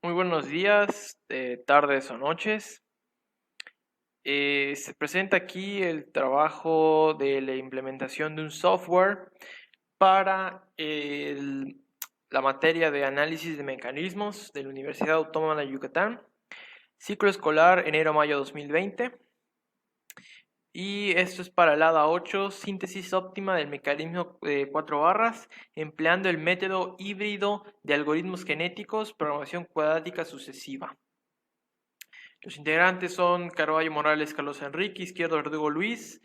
Muy buenos días, tardes o noches. Se presenta aquí el trabajo de la implementación de un software para la materia de análisis de mecanismos de la Universidad Autónoma de Yucatán, ciclo escolar enero-mayo 2020. Y esto es para el ADA 8, síntesis óptima del mecanismo de 4 barras, empleando el método híbrido de algoritmos genéticos, programación cuadrática sucesiva. Los integrantes son Carballo Morales, Carlos Enrique, Izquierdo Verdugo Luis,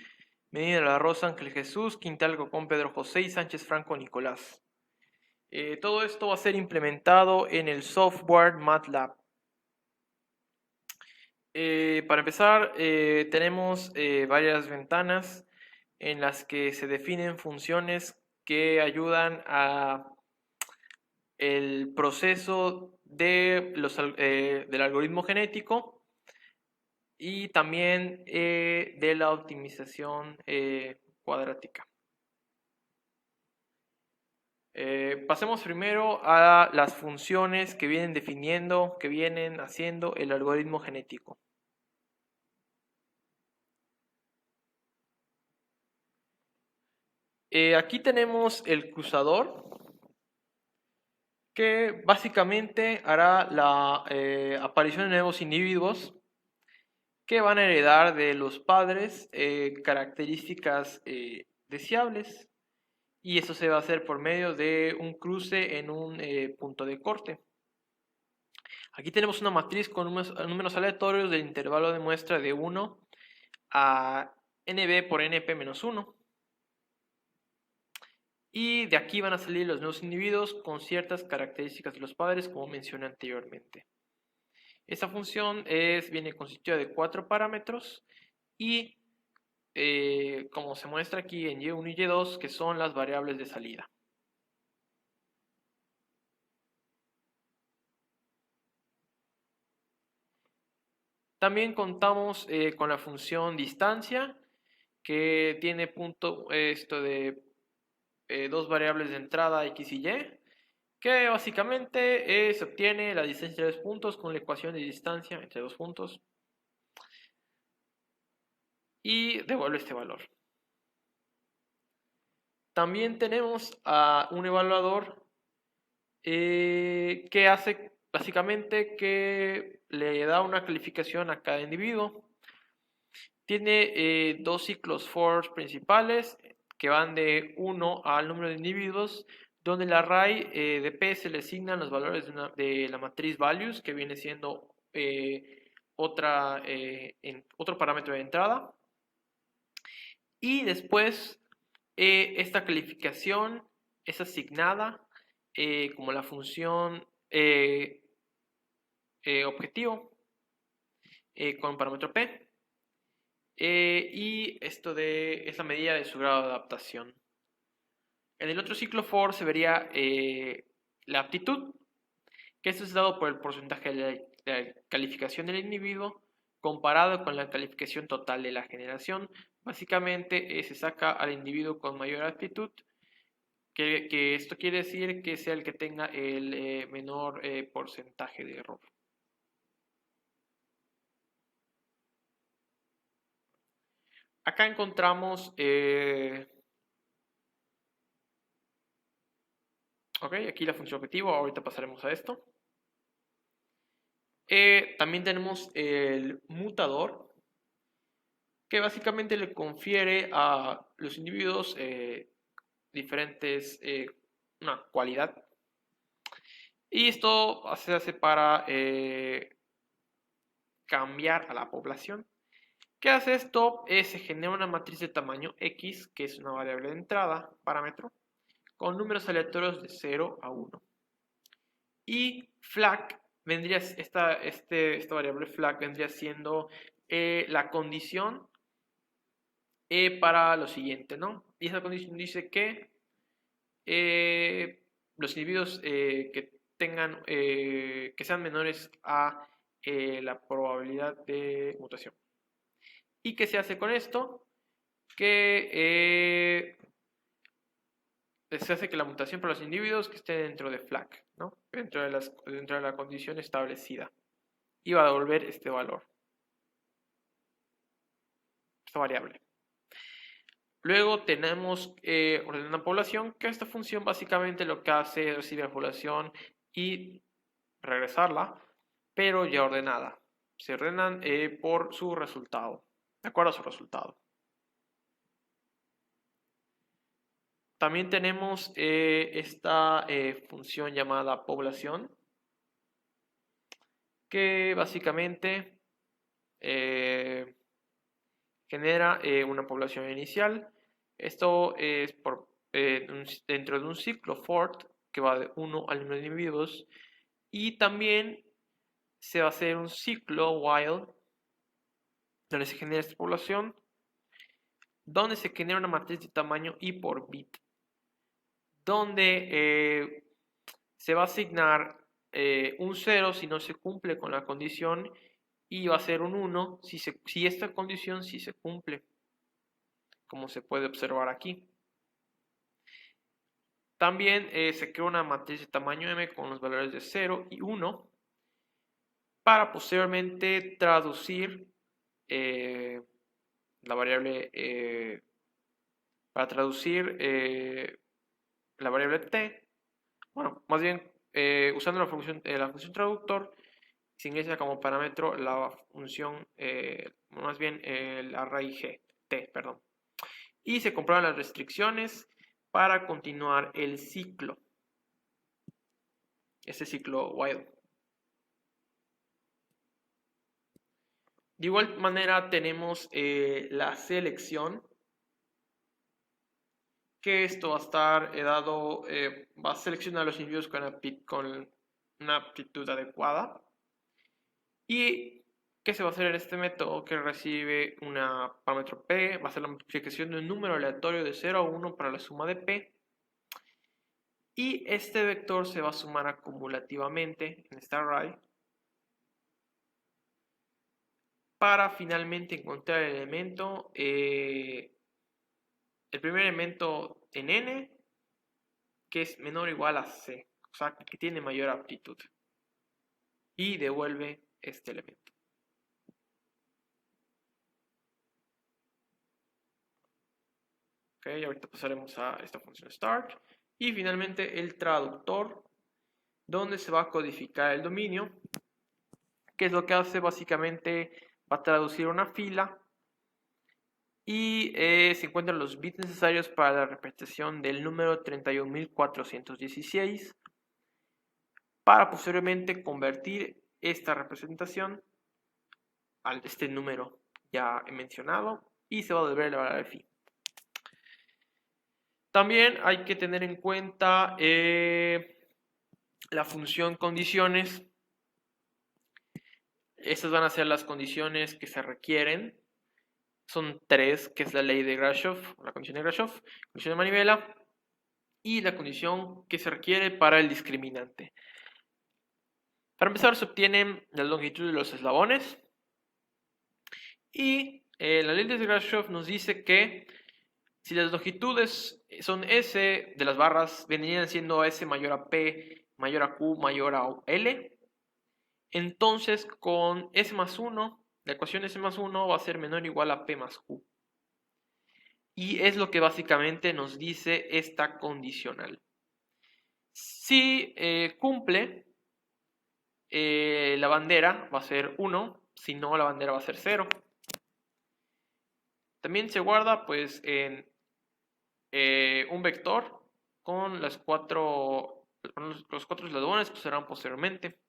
Medina de la Rosa, Ángel Jesús, Quintal Cocón, Pedro José y Sánchez Franco Nicolás. Todo esto va a ser implementado en el software MATLAB. Para empezar, tenemos varias ventanas en las que se definen funciones que ayudan a el proceso del algoritmo genético y también de la optimización cuadrática. Pasemos primero a las funciones que vienen definiendo, que vienen haciendo el algoritmo genético. Aquí tenemos el cruzador, que básicamente hará la aparición de nuevos individuos que van a heredar de los padres características deseables, y eso se va a hacer por medio de un cruce en un punto de corte. Aquí tenemos una matriz con números aleatorios del intervalo de muestra de 1 a nb por np menos 1. Y de aquí van a salir los nuevos individuos con ciertas características de los padres, como mencioné anteriormente. Esta función viene constituida de 4 parámetros y como se muestra aquí en y1 y y2, que son las variables de salida. También contamos con la función distancia, que tiene dos variables de entrada x y y, que básicamente se obtiene la distancia de dos puntos con la ecuación de distancia entre dos puntos y devuelve este valor. También tenemos a un evaluador que hace básicamente que le da una calificación a cada individuo. Tiene dos ciclos for principales que van de 1 al número de individuos, donde el array de P se le asignan los valores de la matriz values, que viene siendo otro parámetro de entrada. Y después esta calificación es asignada como la función objetivo con parámetro P. Y esto es la medida de su grado de adaptación. En el otro ciclo for se vería la aptitud, que esto es dado por el porcentaje de la calificación del individuo comparado con la calificación total de la generación. Básicamente se saca al individuo con mayor aptitud, que esto quiere decir que sea el que tenga el menor porcentaje de error. Acá encontramos ok, aquí la función objetivo, ahorita pasaremos a esto. También tenemos el mutador, que básicamente le confiere a los individuos diferentes, una cualidad. Y esto se hace para cambiar a la población. ¿Qué hace esto? Se genera una matriz de tamaño X, que es una variable de entrada, parámetro, con números aleatorios de 0 a 1. Y flag vendría, esta variable flag vendría siendo la condición para lo siguiente, ¿no? Y esa condición dice que los individuos que sean menores a la probabilidad de mutación. ¿Y qué se hace con esto? Que se hace que la mutación para los individuos que esté dentro de flag, ¿no? Dentro de la condición establecida. Y va a devolver este valor, esta variable. Luego tenemos ordenar población, que esta función básicamente lo que hace es recibir la población y regresarla, pero ya ordenada. Se ordenan por su resultado, de acuerdo a su resultado. También tenemos esta función llamada población, que básicamente genera una población inicial. Esto es dentro de un ciclo for que va de 1 al número de individuos, y también se va a hacer un ciclo while donde se genera esta población, donde se genera una matriz de tamaño y por bit, donde se va a asignar un 0 si no se cumple con la condición, y va a ser un 1 si esta condición sí se cumple, como se puede observar aquí. También se crea una matriz de tamaño m con los valores de 0 y 1 para posteriormente traducir la variable la variable t. Bueno, más bien usando la función traductor, se ingresa como parámetro la función, más bien la raíz g, t, perdón. Y se comprueban las restricciones para continuar el ciclo, este ciclo while. De igual manera tenemos la selección, que esto va a estar dado, va a seleccionar los individuos con una aptitud adecuada. ¿Y qué se va a hacer en este método? Que recibe una parámetro p, va a ser la multiplicación de un número aleatorio de 0 a 1 para la suma de p. Y este vector se va a sumar acumulativamente en esta array para finalmente encontrar el elemento, el primer elemento en n, que es menor o igual a c, o sea, que tiene mayor aptitud, y devuelve este elemento. Ok, ahorita pasaremos a esta función start. Y finalmente el traductor, donde se va a codificar el dominio, que es lo que hace básicamente, va a traducir una fila y se encuentran los bits necesarios para la representación del número 31.416 para posteriormente convertir esta representación a este número ya mencionado y se va a devolver la variable phi. También hay que tener en cuenta la función condiciones. Estas van a ser las condiciones que se requieren. Son tres, que es la ley de Grashof, la condición de Grashof, condición de manivela y la condición que se requiere para el discriminante. Para empezar, se obtienen las longitudes de los eslabones y la ley de Grashof nos dice que si las longitudes son S de las barras, vendrían siendo S mayor a P, mayor a Q, mayor a L. Entonces, con S más 1, la ecuación S más 1 va a ser menor o igual a P más Q. Y es lo que básicamente nos dice esta condicional. Si cumple, la bandera va a ser 1, si no, la bandera va a ser 0. También se guarda pues en un vector con los cuatro eslabones que serán posteriormente.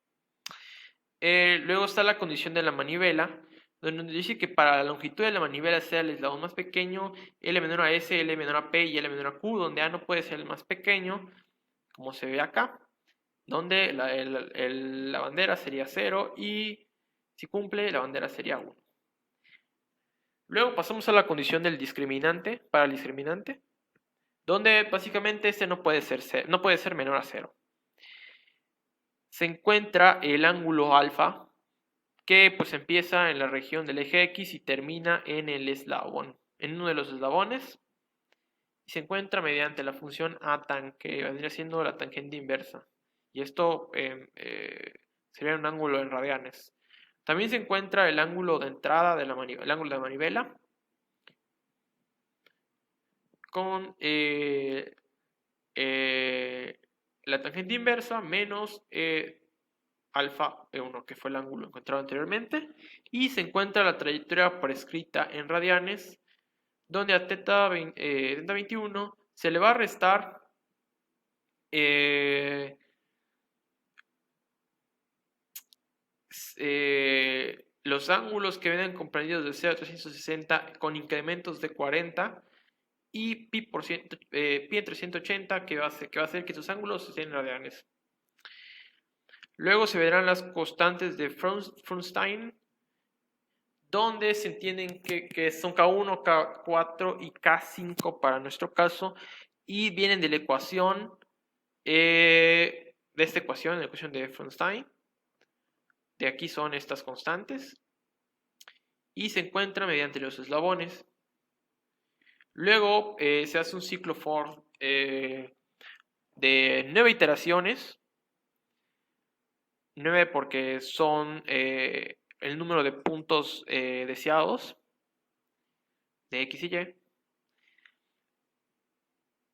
Luego está la condición de la manivela, donde nos dice que para la longitud de la manivela sea el eslabón más pequeño, L menor a S, L menor a P y L menor a Q, donde A no puede ser el más pequeño, como se ve acá, donde la bandera sería 0 y si cumple la bandera sería 1. Luego pasamos a la condición del discriminante, para el discriminante, donde básicamente este no puede ser menor a 0. Se encuentra el ángulo alfa, que pues empieza en la región del eje X y termina en el eslabón, en uno de los eslabones. y se encuentra mediante la función atan, que vendría siendo la tangente inversa. Y esto sería un ángulo en radianes. También se encuentra el ángulo de entrada de el ángulo de manivela con la tangente inversa menos alfa E1, que fue el ángulo encontrado anteriormente, y se encuentra la trayectoria prescrita en radianes, donde a θ 21 se le va a restar los ángulos que vienen comprendidos de 0 a 360 con incrementos de 40 y pi entre 180 que va a hacer que sus ángulos estén en radianes. Luego se verán las constantes de Frohnstein, donde se entienden que son K1, K4 y K5 para nuestro caso, y vienen de la ecuación, de esta ecuación, la ecuación de Frohnstein. De aquí son estas constantes, y se encuentran mediante los eslabones. Luego se hace un ciclo for de 9 iteraciones, 9 porque son el número de puntos deseados de X y Y.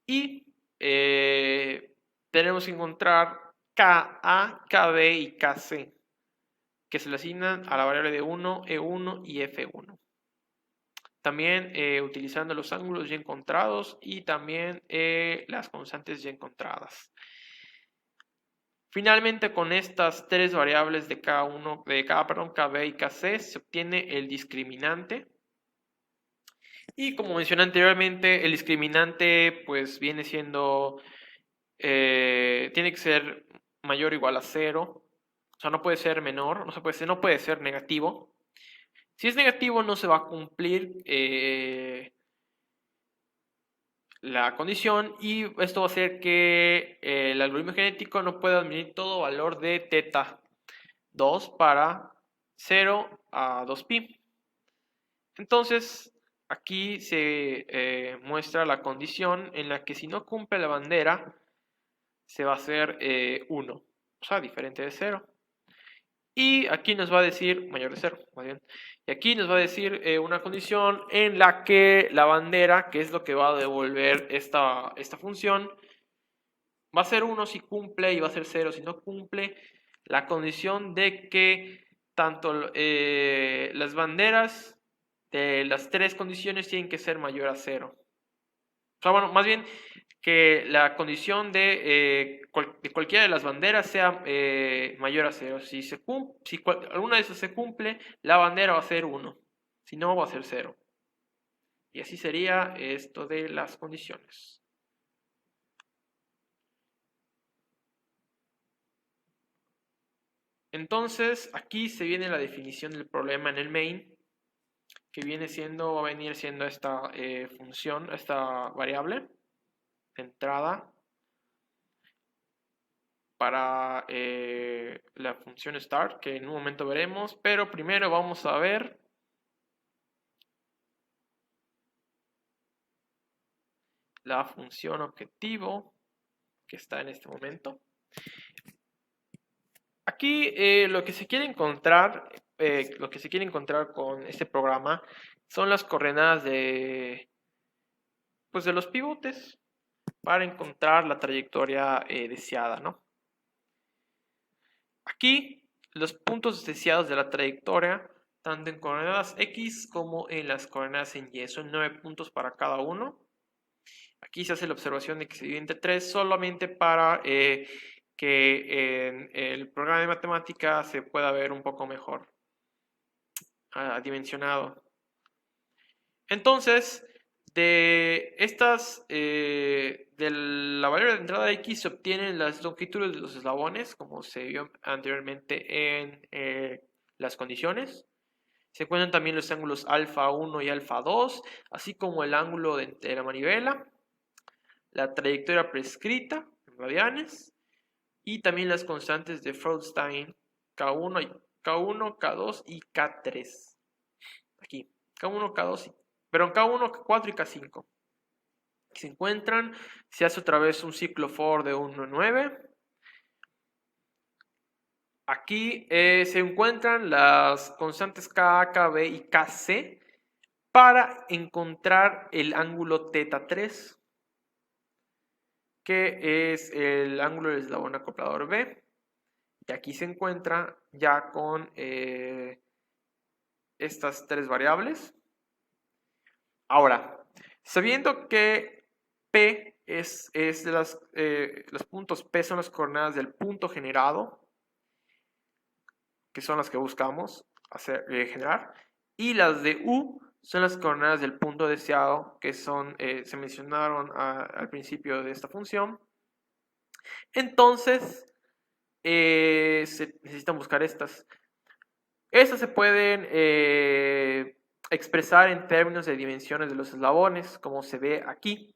Y tenemos que encontrar KA, KB y KC, que se le asignan a la variable de 1, E1 y F1. También utilizando los ángulos ya encontrados y también las constantes ya encontradas. Finalmente, con estas tres variables de KB y KC se obtiene el discriminante. Y como mencioné anteriormente, el discriminante pues viene siendo, tiene que ser mayor o igual a 0. O sea, no puede ser menor, no puede ser negativo. Si es negativo no se va a cumplir la condición, y esto va a hacer que el algoritmo genético no pueda admitir todo valor de θ 2 para 0 a 2pi. Entonces aquí se muestra la condición en la que si no cumple la bandera se va a hacer 1, o sea, diferente de 0. Y aquí nos va a decir, mayor de 0, más bien. Y aquí nos va a decir una condición en la que la bandera, que es lo que va a devolver esta función, va a ser 1 si cumple y va a ser 0 si no cumple la condición de que tanto las banderas de las tres condiciones tienen que ser mayor a 0. O sea, bueno, más bien que la condición de cualquiera de las banderas sea mayor a 0. Si alguna de esas se cumple, la bandera va a ser 1. Si no, va a ser 0. Y así sería esto de las condiciones. Entonces, aquí se viene la definición del problema en el main, que va a venir siendo esta función, esta variable de entrada para la función start, que en un momento veremos, pero primero vamos a ver la función objetivo que está en este momento. Aquí lo que se quiere encontrar con este programa son las coordenadas de los pivotes para encontrar la trayectoria deseada, ¿no? Aquí los puntos deseados de la trayectoria, tanto en coordenadas X como en las coordenadas en Y, son 9 puntos para cada uno. Aquí se hace la observación de que se divide entre 3 solamente para que en el programa de matemática se pueda ver un poco mejor dimensionado. Entonces, de la variable de entrada X se obtienen las longitudes de los eslabones, como se vio anteriormente en las condiciones. Se encuentran también los ángulos alfa 1 y alfa 2, así como el ángulo de la manivela, la trayectoria prescrita en radianes, y también las constantes de Frohnstein K1, K2 y K3. Aquí, K1, K2, K4 y K5. se encuentran, se hace otra vez un ciclo for de 1 a 9. Aquí se encuentran las constantes Ka, Kb y Kc para encontrar el ángulo θ3, que es el ángulo del eslabón acoplador B. Y aquí se encuentra ya con estas tres variables. Ahora, sabiendo que P es de los puntos P son las coordenadas del punto generado, que son las que buscamos generar, y las de U son las coordenadas del punto deseado, que son, se mencionaron al principio de esta función. Entonces, se necesitan buscar estas. Estas se pueden expresar en términos de dimensiones de los eslabones, como se ve aquí.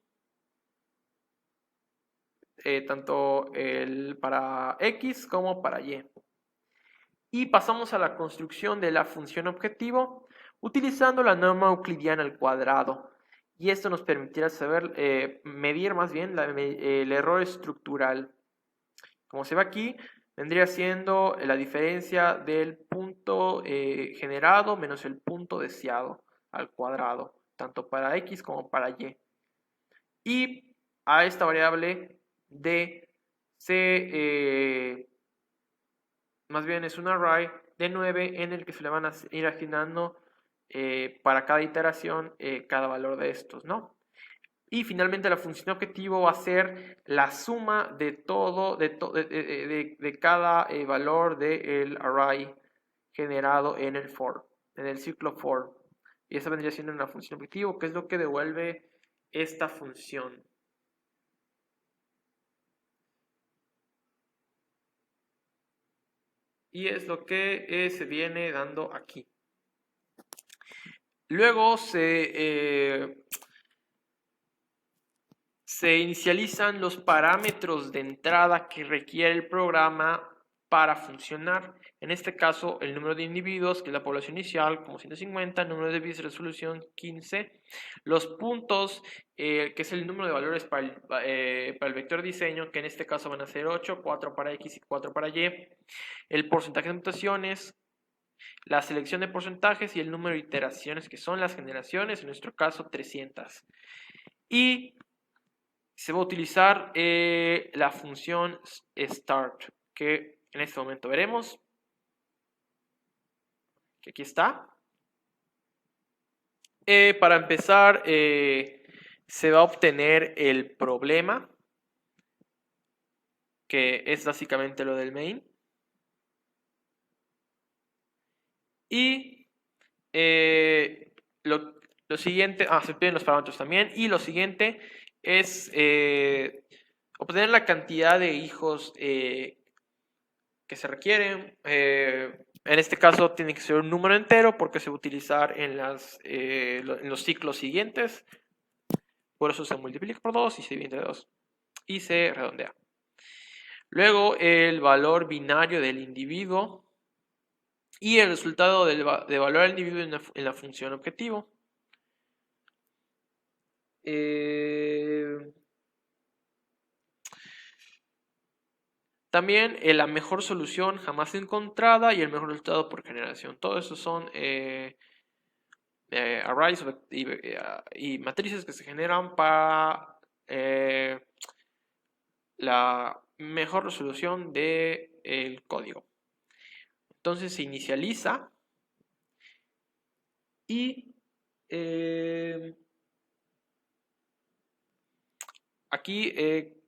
Tanto para X como para Y. Y pasamos a la construcción de la función objetivo utilizando la norma euclidiana al cuadrado. Y esto nos permitirá saber medir más bien el error estructural. Como se ve aquí, vendría siendo la diferencia del punto generado menos el punto deseado al cuadrado, tanto para X como para Y. Y a esta variable D más bien es un array de 9 en el que se le van a ir asignando para cada iteración cada valor de estos, ¿no? Y finalmente la función objetivo va a ser la suma de todo, de cada valor del array generado en el ciclo for. Y esa vendría siendo una función objetivo, que es lo que devuelve esta función. Y es lo que se viene dando aquí. Luego se inicializan los parámetros de entrada que requiere el programa para funcionar. En este caso, el número de individuos, que es la población inicial, como 150, el número de bits de resolución 15, los puntos, que es el número de valores para el vector diseño, que en este caso van a ser 8, 4 para X y 4 para Y, el porcentaje de mutaciones, la selección de porcentajes y el número de iteraciones, que son las generaciones, en nuestro caso 300. Y se va a utilizar la función start, que en este momento veremos, que aquí está. Para empezar, se va a obtener el problema, que es básicamente lo del main. Y lo siguiente, se piden los parámetros también, y lo siguiente es obtener la cantidad de hijos que se requieren. En este caso tiene que ser un número entero porque se va a utilizar en los ciclos siguientes. Por eso se multiplica por 2 y se divide entre 2. Y se redondea. Luego el valor binario del individuo y el resultado de evaluar al individuo en la función objetivo. También la mejor solución jamás encontrada y el mejor resultado por generación. Todo eso son arrays y matrices que se generan para la mejor resolución del código. Entonces se inicializa y aquí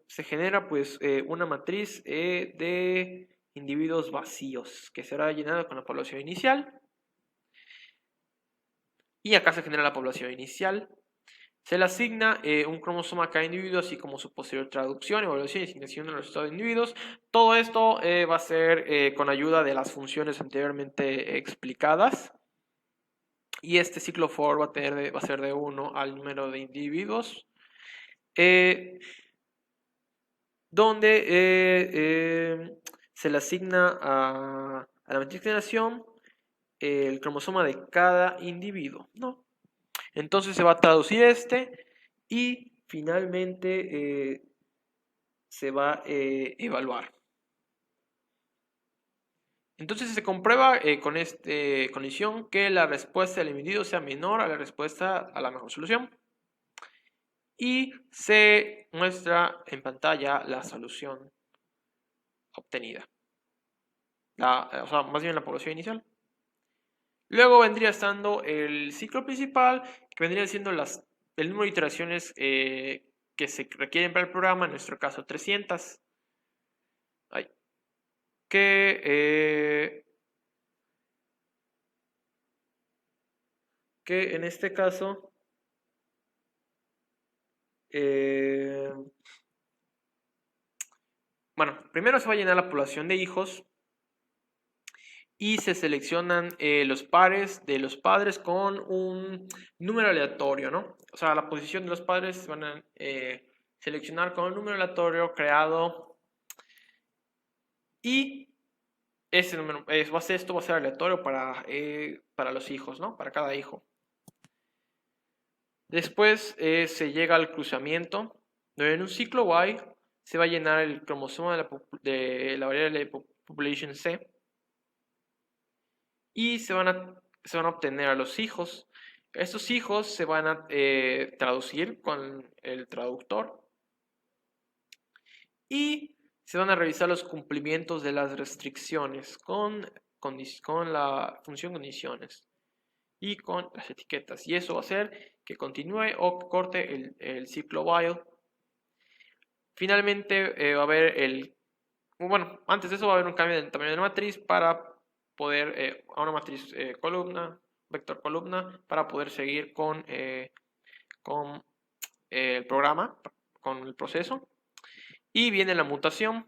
se genera pues una matriz de individuos vacíos que será llenada con la población inicial. Y acá se genera la población inicial. Se le asigna un cromosoma a cada individuo, así como su posterior traducción, evaluación y asignación de los resultados de individuos. Todo esto va a ser con ayuda de las funciones anteriormente explicadas. Y este ciclo for va a ser de 1 al número de individuos. Donde se le asigna a la matriz de generación el cromosoma de cada individuo, ¿no? Entonces se va a traducir y finalmente se va a evaluar. Entonces se comprueba con esta condición que la respuesta del individuo sea menor a la respuesta a la mejor solución. Y se muestra en pantalla la solución obtenida. O sea, más bien la población inicial. Luego vendría estando el ciclo principal, que vendría siendo el número de iteraciones que se requieren para el programa, en nuestro caso 300. Que en este caso bueno, primero se va a llenar la población de hijos y se seleccionan los pares de los padres con un número aleatorio, ¿no? O sea, la posición de los padres se van a seleccionar con un número aleatorio creado y ese número, esto va a ser aleatorio para los hijos, ¿no? Para cada hijo. Después se llega al cruzamiento, donde en un ciclo Y se va a llenar el cromosoma de la variable population C y se van a obtener a los hijos. Estos hijos se van a traducir con el traductor y se van a revisar los cumplimientos de las restricciones con la función condiciones y con las etiquetas. Y eso va a hacer que continúe o corte el ciclo while. Finalmente va a haber bueno, antes de eso va a haber un cambio del tamaño de la matriz para poder, a una matriz columna, vector columna, para poder seguir con el programa, con el proceso. Y viene la mutación,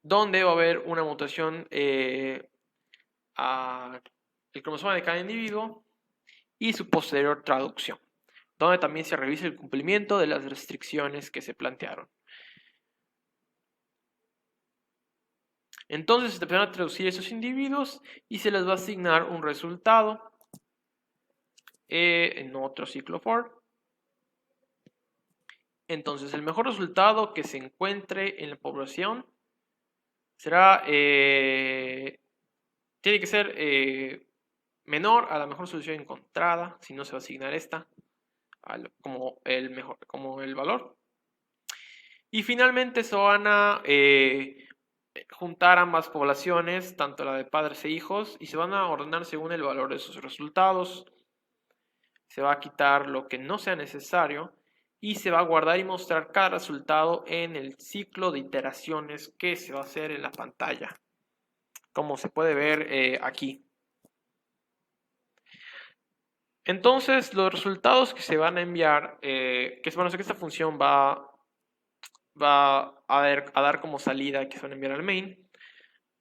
donde va a haber una mutación al cromosoma de cada individuo y su posterior traducción, donde también se revisa el cumplimiento de las restricciones que se plantearon. Entonces se van a traducir esos individuos y se les va a asignar un resultado en otro ciclo for. Entonces el mejor resultado que se encuentre en la población será, tiene que ser menor a la mejor solución encontrada, si no se va a asignar esta como el valor. Y finalmente se van a juntar ambas poblaciones, tanto la de padres e hijos, y se van a ordenar según el valor de sus resultados. Se va a quitar lo que no sea necesario y se va a guardar y mostrar cada resultado en el ciclo de iteraciones que se va a hacer en la pantalla, como se puede ver aquí. Entonces, los resultados que se van a enviar, que esta función va a dar como salida que se van a enviar al main,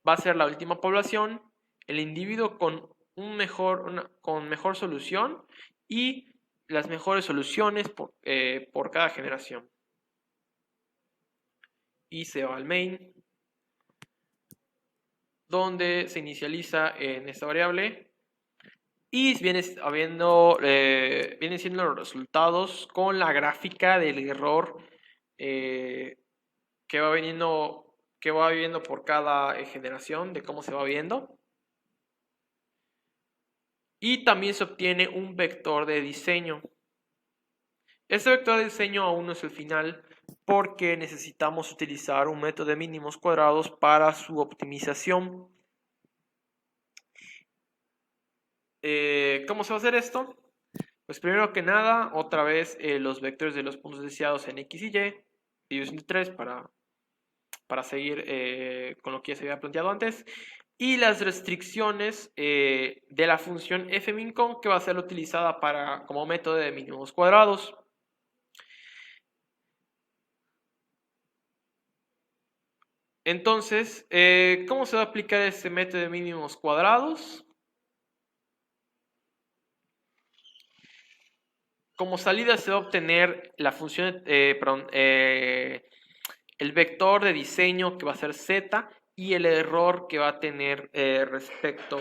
va a ser la última población, el individuo con mejor solución y las mejores soluciones por cada generación. Y se va al main, donde se inicializa en esta variable y vienen siendo los resultados con la gráfica del error que va viendo por cada generación, de cómo se va viendo. Y también se obtiene un vector de diseño. Este vector de diseño aún no es el final porque necesitamos utilizar un método de mínimos cuadrados para su optimización. ¿Cómo se va a hacer esto? Pues primero que nada, otra vez los vectores de los puntos deseados en X y Y, división de 3 para seguir con lo que ya se había planteado antes. Y las restricciones de la función fmincon, que va a ser utilizada como método de mínimos cuadrados. Entonces, ¿cómo se va a aplicar este método de mínimos cuadrados? Como salida se va a obtener la función, el vector de diseño que va a ser z y el error que va a tener respecto,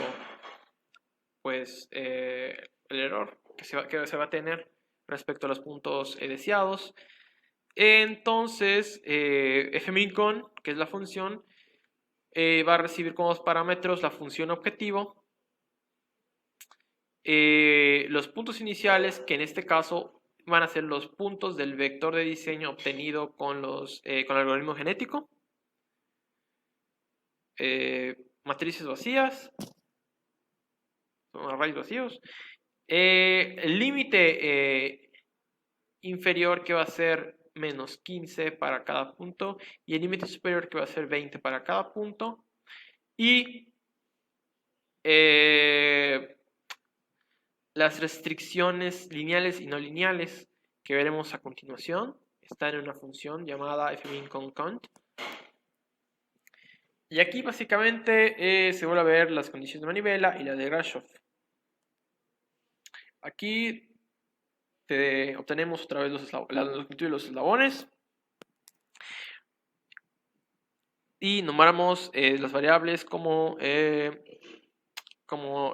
pues, el error que se va a tener respecto a los puntos deseados. Entonces, fmincon, que es la función, va a recibir como parámetros la función objetivo, los puntos iniciales, que en este caso van a ser los puntos del vector de diseño obtenido con el algoritmo genético, matrices vacías, son arrays vacíos, el límite inferior, que va a ser menos 15 para cada punto, y el límite superior, que va a ser 20 para cada punto, y las restricciones lineales y no lineales que veremos a continuación están en una función llamada fmincon-cont. Y aquí básicamente se vuelve a ver las condiciones de manivela y la de Grashof. Aquí obtenemos otra vez la longitud de los eslabones y nombramos las variables como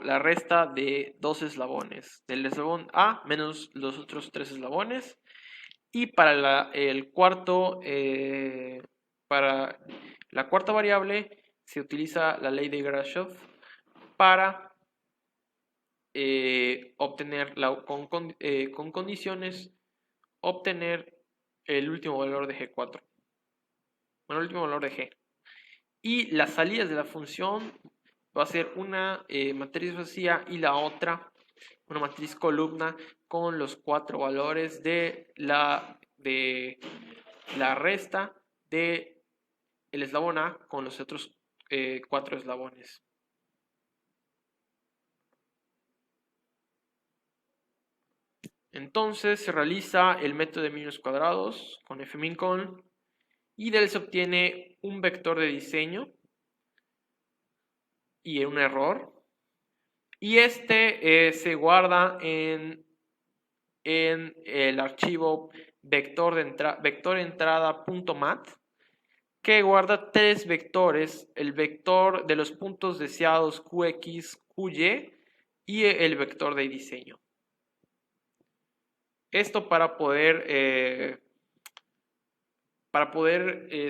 la resta de dos eslabones, del eslabón A menos los otros tres eslabones. Y para para la cuarta variable se utiliza la ley de Grashof para obtener con condiciones, obtener el último valor de G4. Bueno, el último valor de G. Y las salidas de la función va a ser una matriz vacía y la otra una matriz columna con los 4 valores de la resta del eslabón A con los otros 4 eslabones. Entonces se realiza el método de mínimos cuadrados con fmincon y de él se obtiene un vector de diseño y un error. Y este se guarda en el archivo vectorentrada.mat, que guarda 3 vectores: el vector de los puntos deseados qx, qy y el vector de diseño. Esto para poder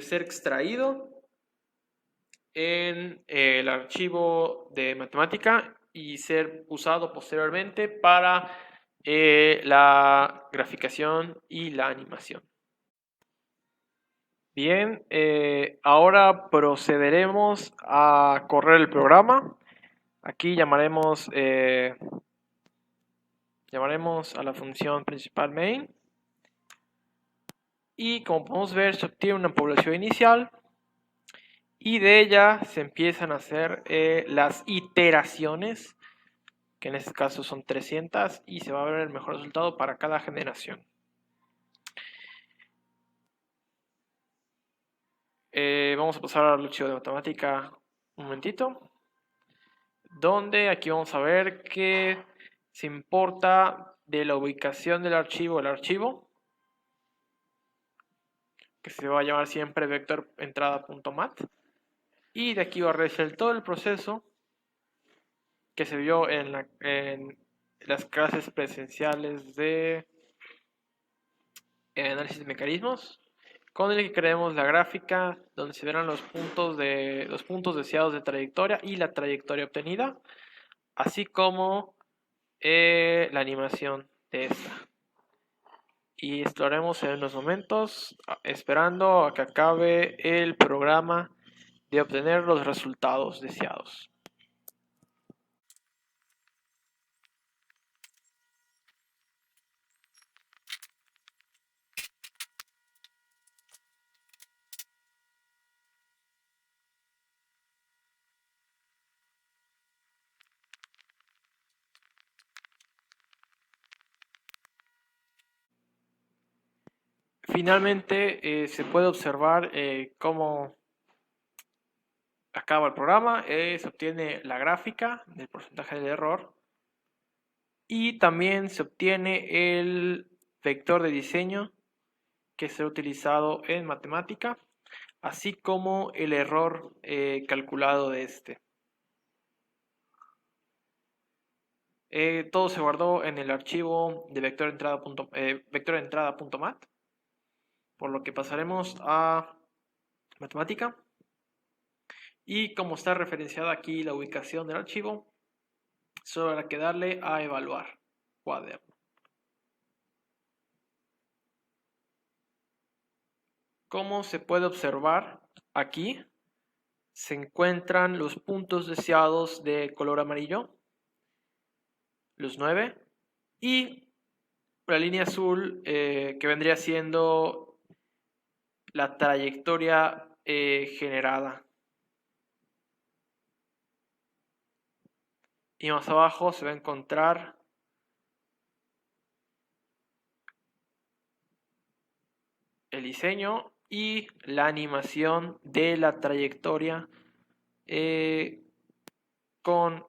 ser extraído en el archivo de matemática y ser usado posteriormente para la graficación y la animación. Bien, ahora procederemos a correr el programa. Aquí llamaremos a la función principal main. Y como podemos ver, se obtiene una población inicial y de ella se empiezan a hacer las iteraciones, que en este caso son 300, y se va a ver el mejor resultado para cada generación. Vamos a pasar al archivo de matemática un momentito, donde aquí vamos a ver que se importa de la ubicación del archivo el archivo, que se va a llamar siempre vectorentrada.mat, y de aquí va a realizar todo el proceso que se vio en las clases presenciales de análisis de mecanismos, con el que creemos la gráfica donde se verán los puntos deseados de trayectoria y la trayectoria obtenida, así como la animación de esta. Y esto lo haremos en unos momentos, esperando a que acabe el programa de obtener los resultados deseados. Finalmente se puede observar cómo acaba el programa, se obtiene la gráfica del porcentaje de error y también se obtiene el vector de diseño que será utilizado en matemática, así como el error calculado de este. Todo se guardó en el archivo de vectorentrada.mat, por lo que pasaremos a matemática. Y como está referenciada aquí la ubicación del archivo, solo habrá que darle a evaluar cuaderno. Como se puede observar aquí, se encuentran los puntos deseados de color amarillo, los 9, y la línea azul que vendría siendo la trayectoria generada. Y más abajo se va a encontrar el diseño y la animación de la trayectoria con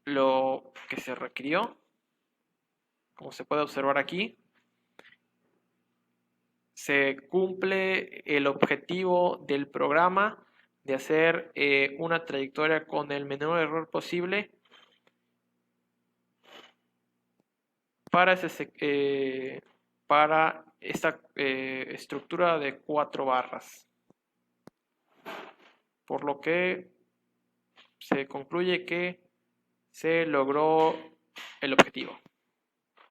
lo que se requirió. Como se puede observar aquí, se cumple el objetivo del programa de hacer una trayectoria con el menor error posible para esta estructura de 4 barras. Por lo que se concluye que se logró el objetivo.